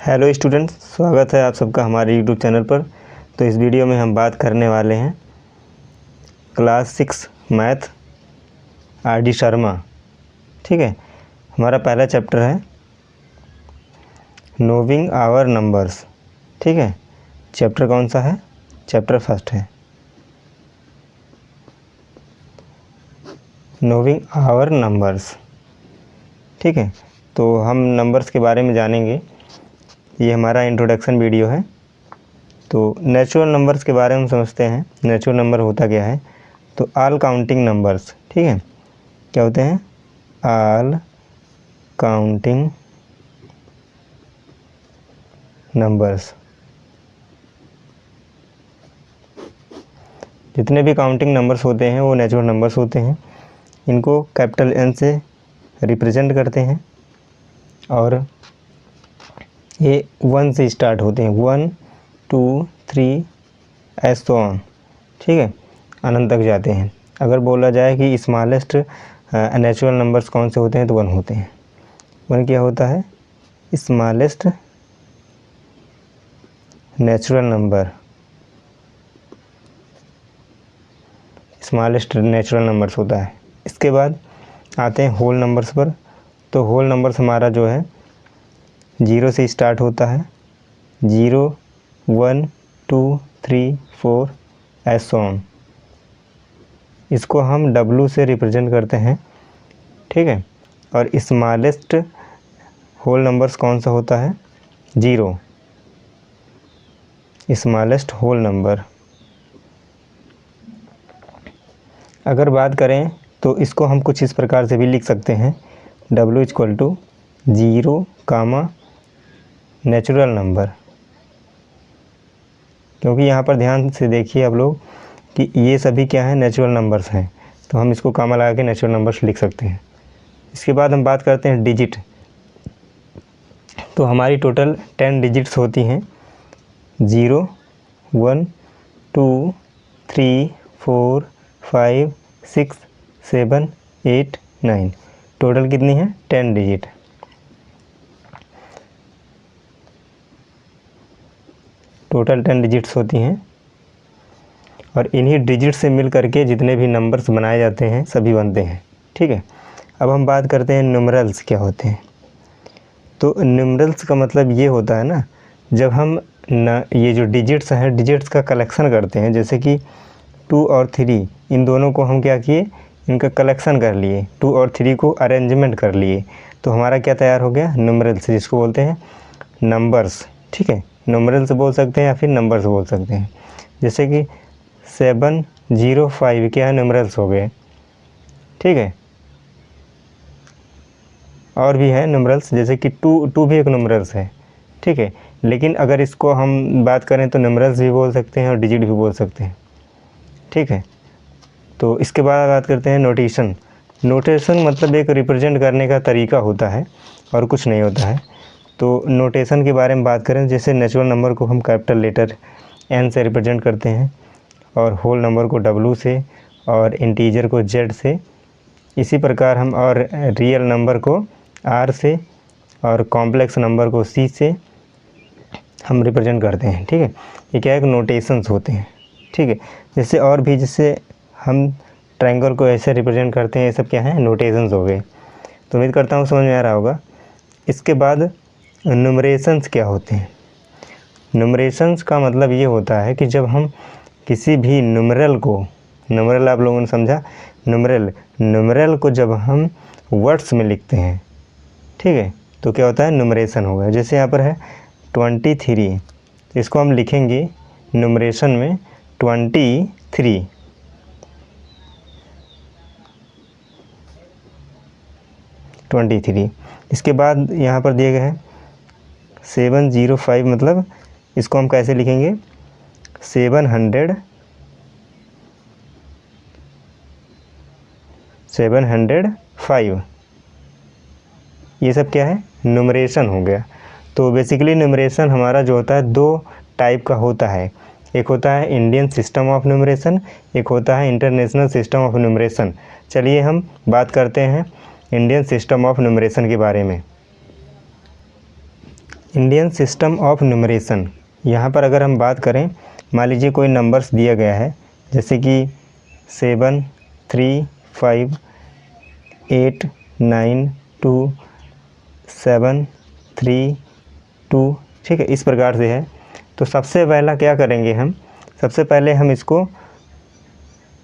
Hello students, स्वागत है आप सबका हमारे यूट्यूब चैनल पर। तो इस वीडियो में हम बात करने वाले हैं क्लास 6 मैथ आर.डी. शर्मा। ठीक है, हमारा पहला चैप्टर है नोविंग आवर नंबर्स। ठीक है, चैप्टर कौन सा है? चैप्टर फर्स्ट है नोविंग आवर नंबर्स। ठीक है, तो हम नंबर्स के बारे में जानेंगे। ये हमारा इंट्रोडक्शन वीडियो है। तो नेचुरल नंबर्स के बारे में समझते हैं। नेचुरल नंबर होता क्या है? तो ऑल काउंटिंग नंबर्स। ठीक है, क्या होते हैं? All counting numbers. जितने भी काउंटिंग नंबर्स होते हैं वो नेचुरल नंबर्स होते हैं। इनको कैपिटल एन से रिप्रेजेंट करते हैं और ये 1 से स्टार्ट होते हैं। 1 2 3 ऐसो ऑन। ठीक है, अनंत तक जाते हैं। अगर बोला जाए कि स्मॉलेस्ट नेचुरल नंबर्स कौन से होते हैं तो 1 होते हैं। 1 क्या होता है? Smallest natural number. Smallest natural numbers होता है। इसके बाद आते हैं होल नंबर्स पर। तो होल नंबर्स हमारा जो है 0 से स्टार्ट होता है। 0 1 2 3 4 ऐसो ऑन। इसको हम W से रिप्रेजेंट करते हैं। ठीक है, और स्मॉलेस्ट होल नंबर्स कौन सा होता है? 0, स्मॉलेस्ट होल नंबर। अगर बात करें तो इसको हम कुछ इस प्रकार से भी लिख सकते हैं। W = 0, natural number. क्योंकि यहाँ पर ध्यान से देखिए आप लोग कि ये सभी क्या है? नेचुरल नंबर्स हैं। तो हम इसको कामा लगा के नेचुरल नंबर्स लिख सकते हैं। इसके बाद हम बात करते हैं डिजिट। तो हमारी टोटल 10 डिजिट्स होती हैं। 0 1 2 3 4 5 6 7 8 9। टोटल कितनी है? 10 डिजिट। टोटल 10 डिजिट्स होती हैं और इन्हीं डिजिट से मिल करके जितने भी नंबर्स बनाए जाते हैं सभी बनते हैं। ठीक है, अब हम बात करते हैं न्यूमरल्स क्या होते हैं। तो न्यूमरल्स का मतलब ये होता है ना, जब हम ये जो डिजिट्स हैं डिजिट्स का कलेक्शन करते हैं। जैसे कि 2 और 3, इन दोनों को हम क्या किए? इनका कलेक्शन कर लिए। 2 और 3 को अरेंजमेंट कर लिए। तो हमारा क्या तैयार हो गया? न्यूमरल्स, जिसको बोलते हैं नंबर्स। ठीक है, न्यूमरल्स बोल सकते हैं या फिर नंबर्स बोल सकते हैं। जैसे कि 705 क्या है? न्यूमरल्स हो गए। ठीक है, और भी है न्यूमरल्स, जैसे कि 2 भी एक न्यूमरल्स है। ठीक है, लेकिन अगर इसको हम बात करें तो न्यूमरल्स भी बोल सकते हैं और डिजिट भी बोल सकते हैं। ठीक है, तो इसके बाद बात करते हैं नोटेशन। नोटेशन मतलब एक रिप्रेजेंट करने का तरीका होता है और कुछ नहीं होता है। तो नोटेशन के बारे में बात करें, जैसे नेचुरल नंबर को हम कैपिटल लेटर N से रिप्रेजेंट करते हैं और होल नंबर को W से और इंटीजर को Z से। इसी प्रकार हम और रियल नंबर को R से और कॉम्प्लेक्स नंबर को C से हम रिप्रेजेंट करते हैं। ठीक है, ये क्या है? नोटेशंस होते हैं। ठीक है, जैसे और भी, जैसे हम ट्रायंगल को ऐसे रिप्रेजेंट करते हैं, ये सब क्या है? नोटेशंस हो गए। तो उम्मीद करता हूँ समझ में आ रहा होगा। इसके बाद न्यूमरेशंस क्या होते हैं? न्यूमरेशंस का मतलब ये होता है कि जब हम किसी भी न्यूमरल को, न्यूमरल आप लोगों ने समझा, न्यूमरल को जब हम वर्ड्स में लिखते हैं, ठीक है, तो क्या होता है? न्यूमरेशन होगा। जैसे यहाँ पर है 23, इसको हम लिखेंगे न्यूमरेशन में 23। इसके बाद यहाँ पर दिए गए हैं 705, मतलब इसको हम कैसे लिखेंगे? 705। ये सब क्या है? न्यूमरेशन हो गया। तो बेसिकली न्यूमरेशन हमारा जो होता है 2 टाइप का होता है। एक होता है इंडियन सिस्टम ऑफ न्यूमरेशन, एक होता है इंटरनेशनल सिस्टम ऑफ न्यूमरेशन। चलिए हम बात करते हैं इंडियन सिस्टम ऑफ न्यूमरेशन के बारे में। इंडियन सिस्टम ऑफ न्यूमरेशन, यहाँ पर अगर हम बात करें, मान लीजिए कोई नंबर्स दिया गया है, जैसे कि 7 3 5 8 9 2 7 3 2, ठीक है, इस प्रकार से है। तो सबसे पहला क्या करेंगे हम, सबसे पहले हम इसको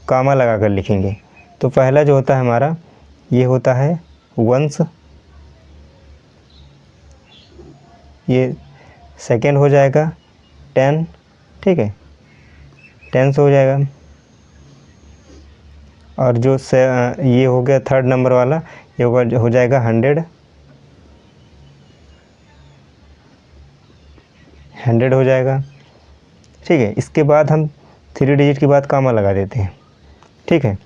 कामा लगा कर लिखेंगे। तो पहला जो होता है हमारा, ये होता है वंस, ये सेकेंड हो जाएगा 10, ठीक है, 10 से हो जाएगा। और जो ये हो गया थर्ड नंबर वाला, ये हो जाएगा 100, 100 हो जाएगा, ठीक है। इसके बाद हम 3 डिजिट के बाद कामा लगा देते हैं, ठीक है।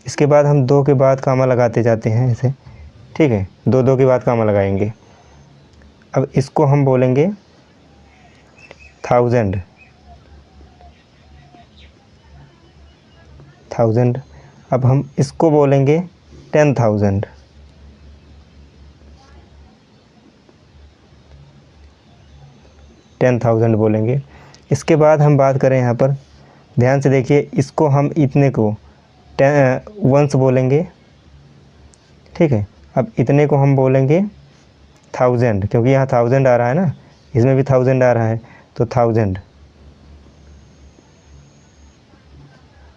इसके बाद हम 2 के बाद कामा लगाते जाते हैं ऐसे, ठीक है, 2 के बाद कामा लगाएंगे। अब इसको हम बोलेंगे 1000, 1000। अब हम इसको बोलेंगे 10,000, 10,000 बोलेंगे। इसके बाद हम बात करें यहाँ पर, ध्यान से देखिए, इसको हम इतने को वंस बोलेंगे, ठीक है। अब इतने को हम बोलेंगे 1000, क्योंकि यहाँ 1000 आ रहा है ना, इसमें भी 1000 आ रहा है, तो 1000,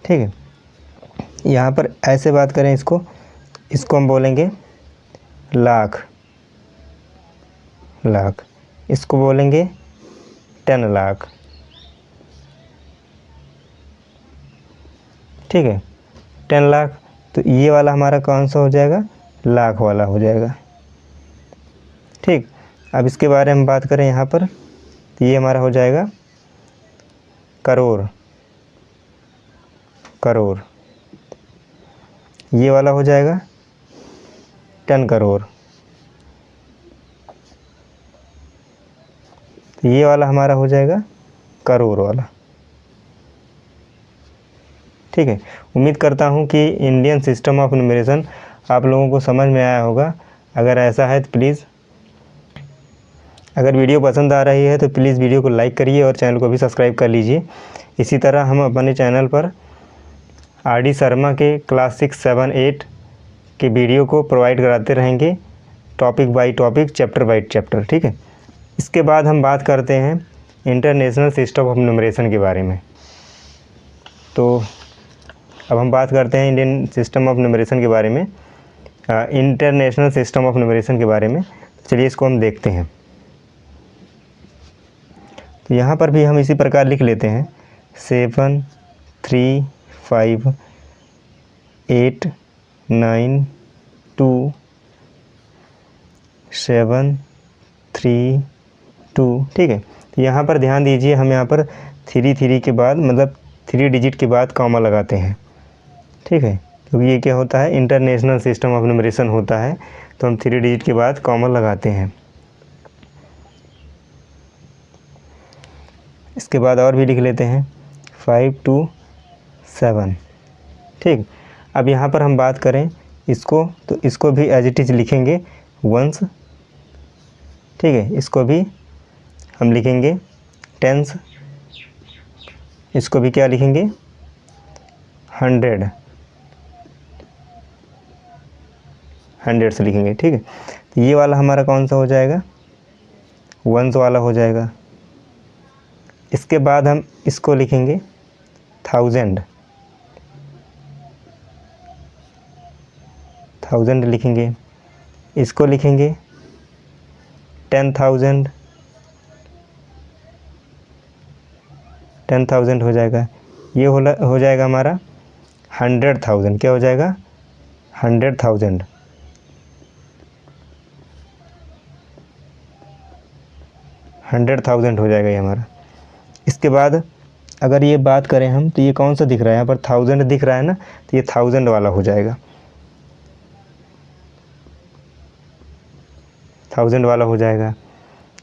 ठीक है। यहाँ पर ऐसे बात करें, इसको हम बोलेंगे लाख, लाख। इसको बोलेंगे 10 लाख, ठीक है, 10 लाख। तो ये वाला हमारा कौन सा हो जाएगा, लाख वाला हो जाएगा, ठीक। अब इसके बारे में बात करें यहाँ पर, तो ये हमारा हो जाएगा करोड़, करोड़। ये वाला हो जाएगा 10 करोड़। तो ये वाला हमारा हो जाएगा करोड़ वाला, ठीक है। उम्मीद करता हूँ कि इंडियन सिस्टम ऑफ न्यूमरेशन आप लोगों को समझ में आया होगा। अगर ऐसा है तो प्लीज़, अगर वीडियो पसंद आ रही है तो प्लीज़ वीडियो को लाइक करिए और चैनल को भी सब्सक्राइब कर लीजिए। इसी तरह हम अपने चैनल पर RD शर्मा के क्लास 6, 7, 8 के वीडियो को प्रोवाइड कराते रहेंगे, topic by topic, chapter by chapter, ठीक है। इसके बाद हम बात करते हैं इंटरनेशनल सिस्टम ऑफ न्यूमरेशन के बारे में। तो अब हम बात करते हैं इंडियन सिस्टम ऑफ न्यूमरेशन के बारे में, इंटरनेशनल सिस्टम ऑफ न्यूमरेशन के बारे में। चलिए इसको हम देखते हैं। तो यहाँ पर भी हम इसी प्रकार लिख लेते हैं 7 3 5 8 9 2 7 3 2, ठीक है। तो यहाँ पर ध्यान दीजिए, हम यहाँ पर 3 के बाद, मतलब 3 डिजिट के बाद कॉमा लगाते हैं, ठीक है, क्योंकि ये क्या होता है, इंटरनेशनल सिस्टम ऑफ न्यूमरेशन होता है, तो हम 3 डिजिट के बाद कॉमा लगाते हैं। इसके बाद और भी लिख लेते हैं 5 2 7, ठीक। अब यहाँ पर हम बात करें इसको, तो इसको भी एज इट इज़ लिखेंगे वंस, ठीक है। इसको भी हम लिखेंगे टेंस, इसको भी क्या लिखेंगे 100, 100 से लिखेंगे, ठीक है। तो ये वाला हमारा कौन सा हो जाएगा, वंस वाला हो जाएगा। इसके बाद हम इसको लिखेंगे 1000, 1000 लिखेंगे। इसको लिखेंगे 10,000, 10,000 हो जाएगा। ये हो जाएगा हमारा 100,000, क्या हो जाएगा 100,000, 100,000 हो जाएगा ये हमारा। इसके बाद अगर ये बात करें हम, तो ये कौन सा दिख रहा है, यहाँ पर 1000 दिख रहा है ना, तो ये 1000 वाला हो जाएगा, 1000 वाला हो जाएगा।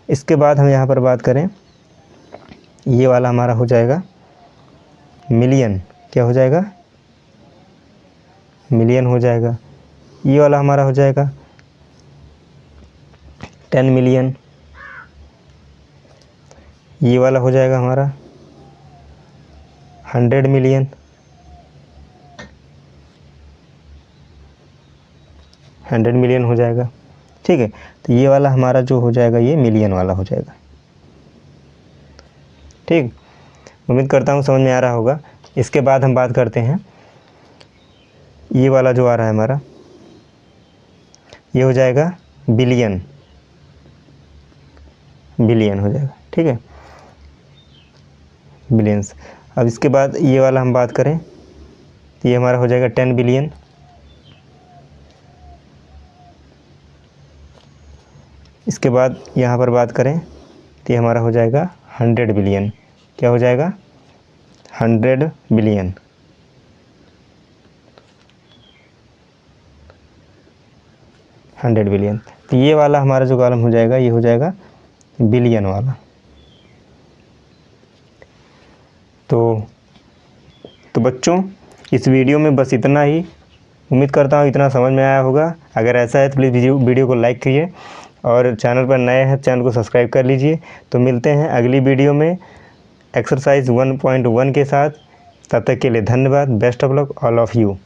इसके बाद हम यहाँ पर बात करें, ये वाला हमारा हो जाएगा मिलियन, क्या हो जाएगा मिलियन हो जाएगा। ये वाला हमारा हो जाएगा 10 मिलियन, ये वाला हो जाएगा हमारा 100 मिलियन, 100 मिलियन हो जाएगा। ठीक है, तो ये वाला हमारा जो हो जाएगा ये मिलियन वाला हो जाएगा। ठीक, उम्मीद करता हूँ समझ में आ रहा होगा। इसके बाद हम बात करते हैं ये वाला जो आ रहा है हमारा, ये हो जाएगा बिलियन, बिलियन हो जाएगा। ठीक है, बिलियंस। अब इसके बाद ये वाला हम बात करें तो ये हमारा हो जाएगा 10 बिलियन। इसके बाद यहाँ पर बात करें तो ये हमारा हो जाएगा 100 बिलियन। क्या हो जाएगा? 100 बिलियन। Hundred billion. तो ये वाला हमारा जो कॉलम हो जाएगा ये हो जाएगा बिलियन वाला। तो बच्चों इस वीडियो में बस इतना ही। उम्मीद करता हूँ इतना समझ में आया होगा। अगर ऐसा है तो प्लीज़ वीडियो को लाइक कीजिए और चैनल पर नए हैं चैनल को सब्सक्राइब कर लीजिए। तो मिलते हैं अगली वीडियो में एक्सरसाइज 1.1 के साथ। तब तक के लिए धन्यवाद। Best of luck all of you.